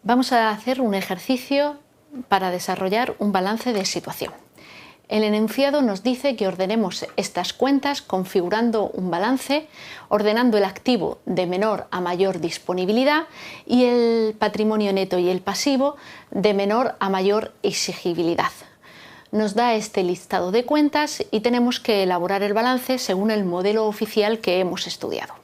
Vamos a hacer un ejercicio para desarrollar un balance de situación. El enunciado nos dice que ordenemos estas cuentas configurando un balance, ordenando el activo de menor a mayor disponibilidad y el patrimonio neto y el pasivo de menor a mayor exigibilidad. Nos da este listado de cuentas y tenemos que elaborar el balance según el modelo oficial que hemos estudiado.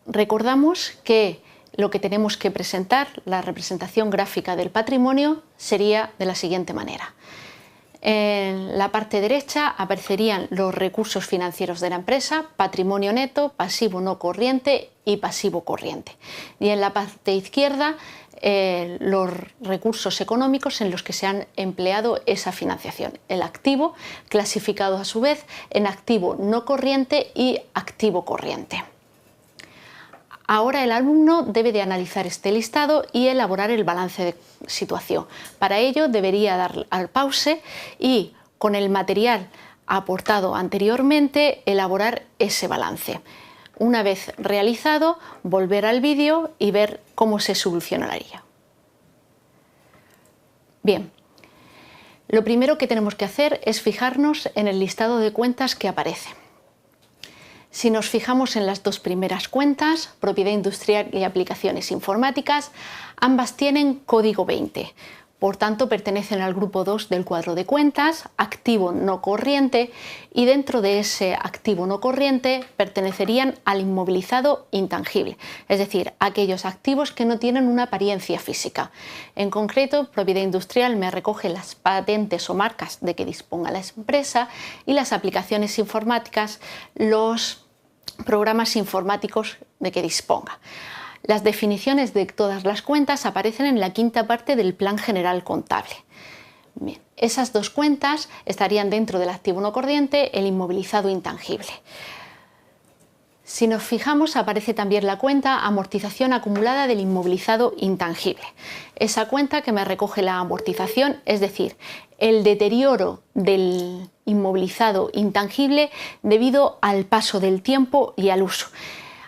Recordamos que lo que tenemos que presentar, la representación gráfica del patrimonio, sería de la siguiente manera. En la parte derecha aparecerían los recursos financieros de la empresa, patrimonio neto, pasivo no corriente y pasivo corriente. Y en la parte izquierda, los recursos económicos en los que se han empleado esa financiación. El activo, clasificado a su vez en activo no corriente y activo corriente. Ahora el alumno debe de analizar este listado y elaborar el balance de situación. Para ello debería dar al pause y con el material aportado anteriormente elaborar ese balance. Una vez realizado, volver al vídeo y ver cómo se solucionaría. Bien, lo primero que tenemos que hacer es fijarnos en el listado de cuentas que aparece. Si nos fijamos en las dos primeras cuentas, propiedad industrial y aplicaciones informáticas, ambas tienen código 20. Por tanto, pertenecen al grupo 2 del cuadro de cuentas, activo no corriente, y dentro de ese activo no corriente pertenecerían al inmovilizado intangible, es decir, aquellos activos que no tienen una apariencia física. En concreto, propiedad industrial me recoge las patentes o marcas de que disponga la empresa y las aplicaciones informáticas, los programas informáticos de que disponga. Las definiciones de todas las cuentas aparecen en la quinta parte del Plan General Contable. Bien, esas dos cuentas estarían dentro del activo no corriente, el inmovilizado intangible. Si nos fijamos, aparece también la cuenta amortización acumulada del inmovilizado intangible. Esa cuenta que me recoge la amortización, es decir, el deterioro del inmovilizado intangible debido al paso del tiempo y al uso.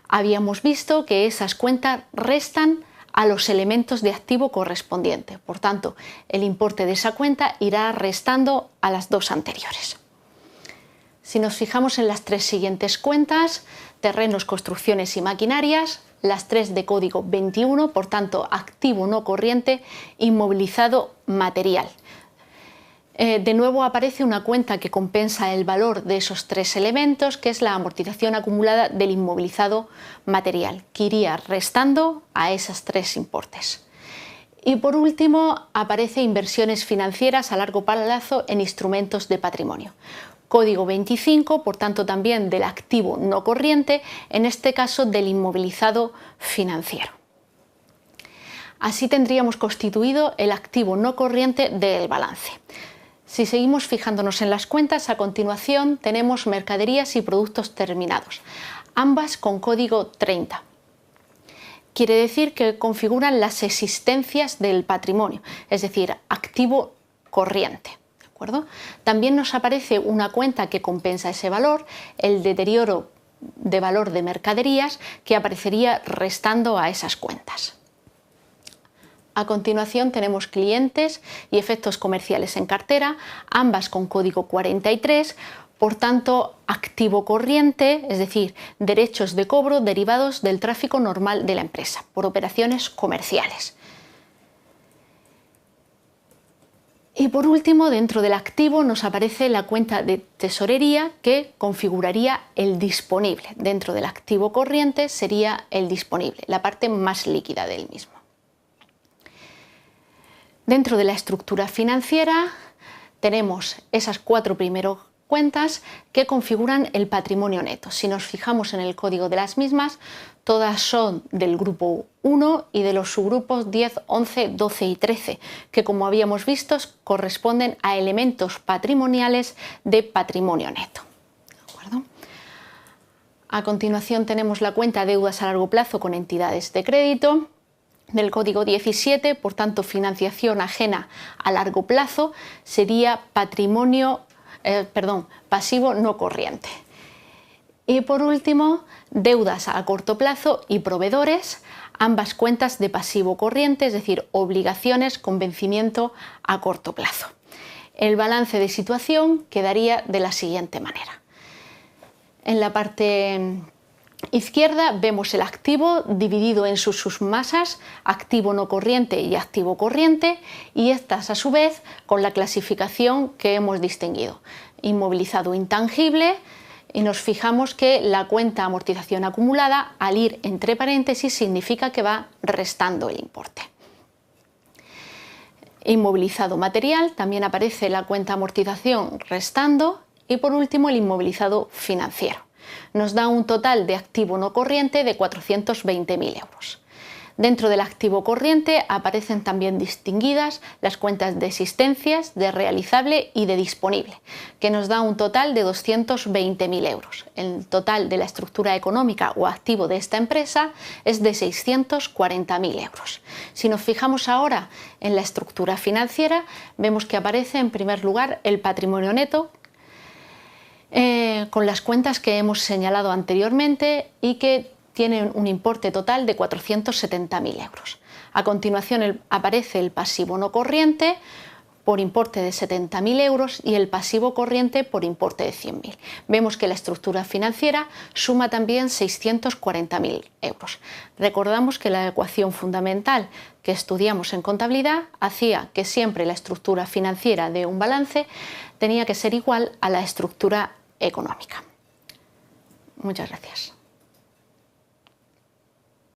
Habíamos visto que esas cuentas restan a los elementos de activo correspondiente. Por tanto, el importe de esa cuenta irá restando a las dos anteriores. Si nos fijamos en las tres siguientes cuentas, terrenos, construcciones y maquinarias, las tres de código 21, por tanto, activo no corriente, inmovilizado material. De nuevo aparece una cuenta que compensa el valor de esos tres elementos, que es la amortización acumulada del inmovilizado material, que iría restando a esos tres importes. Y por último aparece inversiones financieras a largo plazo en instrumentos de patrimonio. Código 25, por tanto también del activo no corriente, en este caso del inmovilizado financiero. Así tendríamos constituido el activo no corriente del balance. Si seguimos fijándonos en las cuentas, a continuación tenemos mercaderías y productos terminados, ambas con código 30. Quiere decir que configuran las existencias del patrimonio, es decir, activo corriente. ¿De acuerdo? También nos aparece una cuenta que compensa ese valor, el deterioro de valor de mercaderías, que aparecería restando a esas cuentas. A continuación tenemos clientes y efectos comerciales en cartera, ambas con código 43, por tanto activo corriente, es decir, derechos de cobro derivados del tráfico normal de la empresa por operaciones comerciales. Y por último, dentro del activo nos aparece la cuenta de tesorería que configuraría el disponible. Dentro del activo corriente sería el disponible, la parte más líquida del mismo. Dentro de la estructura financiera tenemos esas cuatro primeras cuentas que configuran el patrimonio neto. Si nos fijamos en el código de las mismas, todas son del grupo 1 y de los subgrupos 10, 11, 12 y 13, que como habíamos visto corresponden a elementos patrimoniales de patrimonio neto. ¿De acuerdo? A continuación tenemos la cuenta deudas a largo plazo con entidades de crédito, del código 17, por tanto financiación ajena a largo plazo sería pasivo no corriente. Y por último, deudas a corto plazo y proveedores, ambas cuentas de pasivo corriente, es decir, obligaciones con vencimiento a corto plazo. El balance de situación quedaría de la siguiente manera. En la parte izquierda vemos el activo dividido en sus submasas, activo no corriente y activo corriente, y estas a su vez con la clasificación que hemos distinguido, inmovilizado intangible, y nos fijamos que la cuenta amortización acumulada, al ir entre paréntesis, significa que va restando el importe. Inmovilizado material, también aparece la cuenta amortización restando, y por último el inmovilizado financiero. Nos da un total de activo no corriente de 420.000 euros. Dentro del activo corriente aparecen también distinguidas las cuentas de existencias, de realizable y de disponible, que nos da un total de 220.000 euros. El total de la estructura económica o activo de esta empresa es de 640.000 euros. Si nos fijamos ahora en la estructura financiera, vemos que aparece en primer lugar el patrimonio neto, con las cuentas que hemos señalado anteriormente y que tienen un importe total de 470.000 euros. A continuación aparece el pasivo no corriente por importe de 70.000 euros y el pasivo corriente por importe de 100.000. Vemos que la estructura financiera suma también 640.000 euros. Recordamos que la ecuación fundamental que estudiamos en contabilidad hacía que siempre la estructura financiera de un balance tenía que ser igual a la estructura económica. Muchas gracias.